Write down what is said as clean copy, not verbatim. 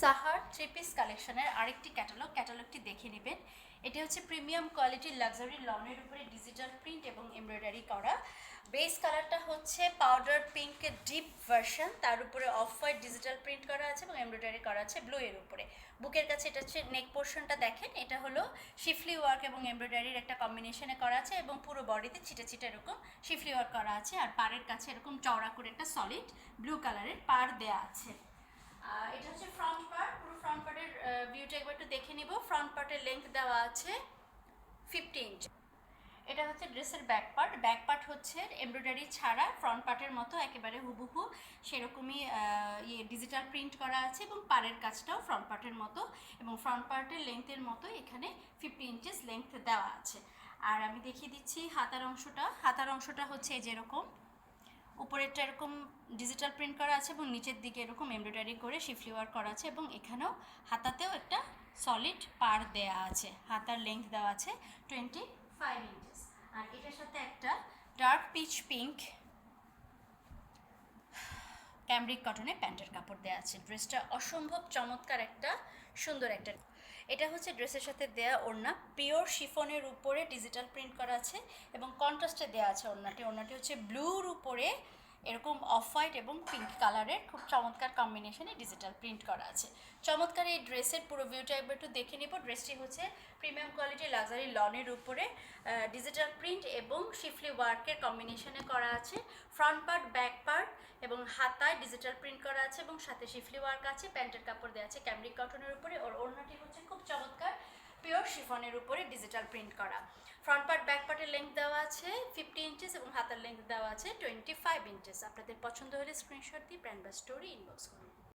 সাহার three piece কালেকশনের আরেকটি ক্যাটালগটি দেখে নেবেন। এটি হচ্ছে প্রিমিয়াম কোয়ালিটির লাক্সারি লনের উপরে ডিজিটাল প্রিন্ট এবং এমব্রয়ডারি করা। বেস কালারটা হচ্ছে পাউডার পিঙ্কের ডিপ ভার্সন, তার উপরে অফ হোয়াইট ডিজিটাল প্রিন্ট করা আছে এবং এমব্রয়ডারি করা আছে ব্লু এর উপরে। বুকের কাছে এটা হচ্ছে নেক পোর্শনটা দেখেন, এটা হলো শিফলি ওয়ার্ক এবং এমব্রয়ডারির একটা কম্বিনেশনে করা আছে এবং পুরো বডিতে ছিটে ছিটে এরকম শিফলি ওয়ার্ক করা আছে। আর পাড়ের কাছে এরকম চওড়া করে একটা সলিড ব্লু কালারের পাড় দেয়া আছে। এটা হচ্ছে ফ্রন্ট পার্ট। পুরো ফ্রন্ট পার্টের ভিউটা একবার একটু দেখে নিব। ফ্রন্ট পার্টের লেন্থ দেওয়া আছে 50 ইঞ্চ। এটা হচ্ছে ড্রেসের ব্যাক পার্ট। ব্যাক পার্ট হচ্ছে এমব্রয়ডারি ছাড়া ফ্রন্ট পার্টের মতো একেবারে হুবহু সেরকমই ডিজিটাল প্রিন্ট করা আছে এবং পাড়ের কাজটাও ফ্রন্ট পার্টের মতো এবং ফ্রন্ট পার্টের লেন্থের মতো এখানে 50 ইঞ্চেস লেন্থ দেওয়া আছে। আর আমি দেখিয়ে দিচ্ছি হাতার অংশটা। হাতার অংশটা হচ্ছে যেরকম উপরেরটা এরকম ডিজিটাল প্রিন্ট করা আছে এবং নিচের দিকে এরকম এমব্রয়ডারি করে শিফলি ওয়ার্ক করা আছে এবং এখানেও হাতাতেও একটা সলিড পাড় দেয়া আছে। হাতার লেন্থ দেওয়া আছে 25 ইঞ্চেস। আর এটার সাথে একটা ডার্ক পিচ পিঙ্ক ক্যামব্রিক কটনের প্যান্টের কাপড় দেওয়া আছে। ড্রেসটা অসম্ভব চমৎকার একটা সুন্দর একটা। এটা হচ্ছে ড্রেসের সাথে দেয়া ওড়না, পিওর শিফনের উপরে ডিজিটাল প্রিন্ট করা আছে এবং কন্ট্রাস্টে দেওয়া আছে ওড়নাটি হচ্ছে ব্লুর উপরে এরকম অফ হোয়াইট এবং পিঙ্ক কালারের খুব চমৎকার কম্বিনেশনে ডিজিটাল প্রিন্ট করা আছে। চমৎকার এই ড্রেসের পুরো ভিউটা একবার একটু দেখে নেব। ড্রেসটি হচ্ছে প্রিমিয়াম কোয়ালিটির লাক্সারি লনের উপরে ডিজিটাল প্রিন্ট এবং শিফলি ওয়ার্কের কম্বিনেশনে করা আছে। ফ্রন্ট পার্ট, ব্যাক পার্ট এবং হাতায় ডিজিটাল প্রিন্ট করা আছে এবং সাথে শিফলি ওয়ার্ক আছে। প্যান্টের কাপড় দেওয়া আছে ক্যামব্রিক কটনের উপরে। ওর ওড়নাটি হচ্ছে খুব চমৎকার পিওর শিফনের উপরে ডিজিটাল প্রিন্ট করা। ফ্রন্ট পার্ট, ব্যাক পার্টের লেন্থ দেওয়া আছে 50 ইঞ্চেস এবং হাতার লেন্থ দেওয়া আছে 25 ইঞ্চেস। আপনাদের পছন্দ হলে স্ক্রিনশট দিয়ে ব্র্যান্ড বা স্টোরি ইনবক্স করুন।